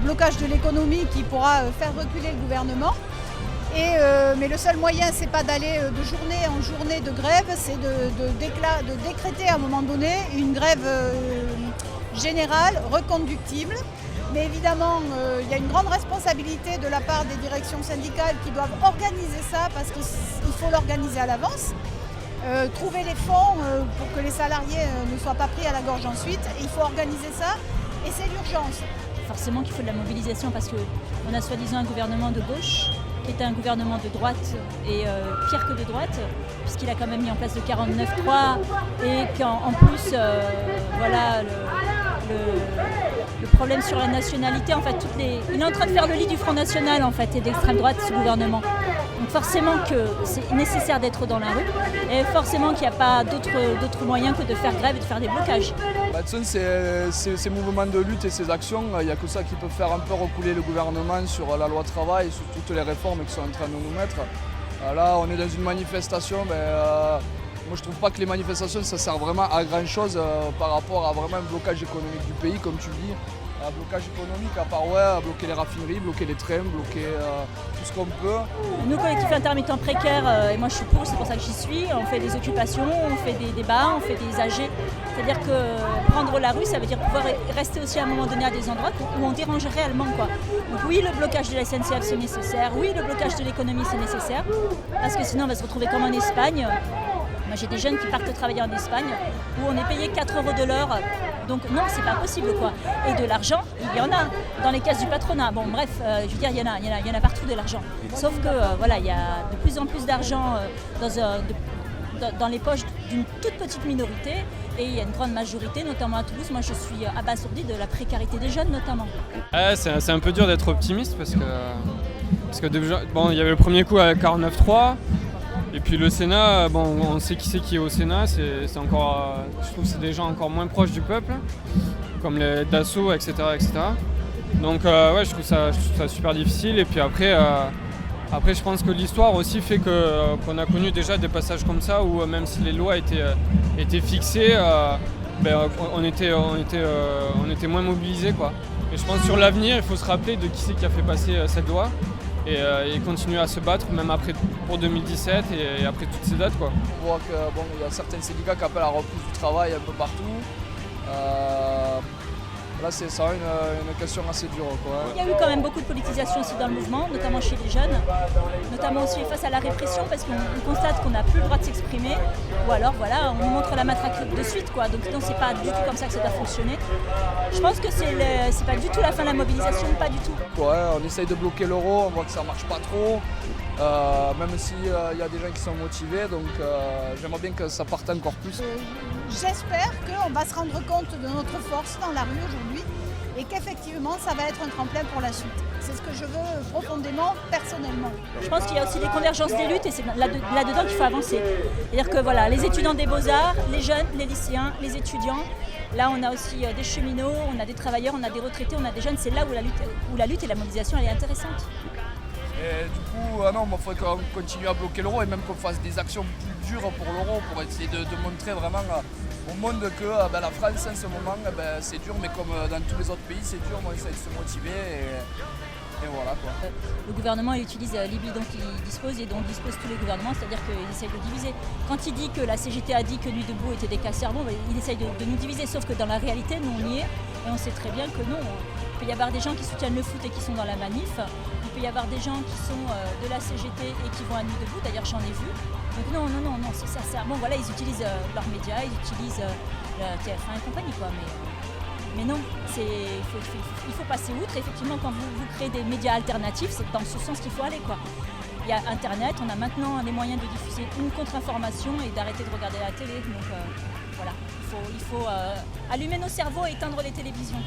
blocage de l'économie qui pourra faire reculer le gouvernement. Mais le seul moyen, c'est pas d'aller de journée en journée de grève, c'est de décréter à un moment donné une grève générale, reconductible. Mais évidemment, il y a une grande responsabilité de la part des directions syndicales qui doivent organiser ça parce qu'il faut l'organiser à l'avance. Trouver les fonds pour que les salariés ne soient pas pris à la gorge ensuite. Et il faut organiser ça et c'est l'urgence. Forcément qu'il faut de la mobilisation parce qu'on a soi-disant un gouvernement de gauche qui est un gouvernement de droite et pire que de droite puisqu'il a quand même mis en place le 49.3 et qu'en plus, voilà, le problème sur la nationalité, en fait, il est en train de faire le lit du Front National en fait, et d'extrême droite, ce gouvernement. Donc forcément que c'est nécessaire d'être dans la rue et forcément qu'il n'y a pas d'autres moyens que de faire grève et de faire des blocages. De toute façon, ces mouvements de lutte et ces actions, il n'y a que ça qui peut faire un peu reculer le gouvernement sur la loi travail, sur toutes les réformes qu'ils sont en train de nous mettre. Là, on est dans une manifestation. Moi, je ne trouve pas que les manifestations, ça sert vraiment à grand chose par rapport à vraiment un blocage économique du pays, comme tu dis. Un blocage économique, à part bloquer les raffineries, bloquer les trains, bloquer tout ce qu'on peut. Nous, collectifs intermittents précaires, et moi je suis pour, c'est pour ça que j'y suis, on fait des occupations, on fait des débats, on fait des AG. C'est-à-dire que prendre la rue, ça veut dire pouvoir rester aussi à un moment donné à des endroits où on dérange réellement, quoi. Donc oui, le blocage de la SNCF c'est nécessaire, oui, le blocage de l'économie c'est nécessaire, parce que sinon on va se retrouver comme en Espagne. Moi j'ai des jeunes qui partent travailler en Espagne où on est payé 4 € de l'heure. Donc non, c'est pas possible quoi. Et de l'argent, il y en a dans les caisses du patronat. Bon bref, je veux dire, il y en a partout de l'argent. Sauf que voilà, il y a de plus en plus d'argent dans les poches d'une toute petite minorité et il y a une grande majorité, notamment à Toulouse. Moi je suis abasourdie de la précarité des jeunes notamment. C'est un peu dur d'être optimiste parce que bon, il y avait le premier coup à 49.3. Et puis le Sénat, bon, on sait qui est au Sénat, c'est encore, je trouve que c'est des gens encore moins proches du peuple, comme les Dassault, etc. Donc ouais, je trouve ça super difficile. Et puis après je pense que l'histoire aussi fait qu'on a connu déjà des passages comme ça où même si les lois étaient fixées, on était moins mobilisés, quoi. Et je pense que sur l'avenir, il faut se rappeler de qui c'est qui a fait passer cette loi. Et continuer à se battre même après pour 2017 et après toutes ces dates, quoi. On voit qu'il y a certains syndicats qui appellent à la reprise du travail un peu partout. Là c'est ça une question assez dure, quoi. Il y a eu quand même beaucoup de politisation aussi dans le mouvement, notamment chez les jeunes, notamment aussi face à la répression parce qu'on constate qu'on n'a plus le droit de s'exprimer ou alors voilà, on nous montre la matraque de suite, quoi. Donc non, c'est pas du tout comme ça que ça doit fonctionner. Je pense que c'est pas du tout la fin de la mobilisation, pas du tout. Ouais, on essaye de bloquer l'euro, on voit que ça marche pas trop, même s'il y a des gens qui sont motivés, donc j'aimerais bien que ça parte encore plus. J'espère qu'on va se rendre compte de notre force dans la rue aujourd'hui et qu'effectivement ça va être un tremplin pour la suite. C'est ce que je veux profondément, personnellement. Je pense qu'il y a aussi des convergences des luttes et c'est là-dedans qu'il faut avancer. C'est-à-dire que voilà, les étudiants des beaux-arts, les jeunes, les lycéens, les étudiants, là on a aussi des cheminots, on a des travailleurs, on a des retraités, on a des jeunes, c'est là où la lutte et la mobilisation elle est intéressante. Et du coup, il faudrait qu'on continue à bloquer l'euro et même qu'on fasse des actions plus dures pour l'euro pour essayer de montrer vraiment au monde que la France en ce moment c'est dur, mais comme dans tous les autres pays c'est dur, on essaie de se motiver et voilà, quoi. Le gouvernement il utilise les bidons qu'il dispose et dont disposent tous les gouvernements, c'est-à-dire qu'il essaye de diviser. Quand il dit que la CGT a dit que Nuit debout était des casse-cerveaux, il essaye de nous diviser, sauf que dans la réalité, nous on y est et on sait très bien que non. Il peut y avoir des gens qui soutiennent le foot et qui sont dans la manif, il peut y avoir des gens qui sont de la CGT et qui vont à Nuit debout, d'ailleurs j'en ai vu. Donc non, c'est ça. Bon voilà, ils utilisent leurs médias, ils utilisent TF1 et compagnie, quoi, mais non, il faut passer outre. Effectivement, quand vous créez des médias alternatifs, c'est dans ce sens qu'il faut aller, quoi. Il y a Internet, on a maintenant les moyens de diffuser une contre-information et d'arrêter de regarder la télé. Donc voilà, il faut allumer nos cerveaux et éteindre les télévisions.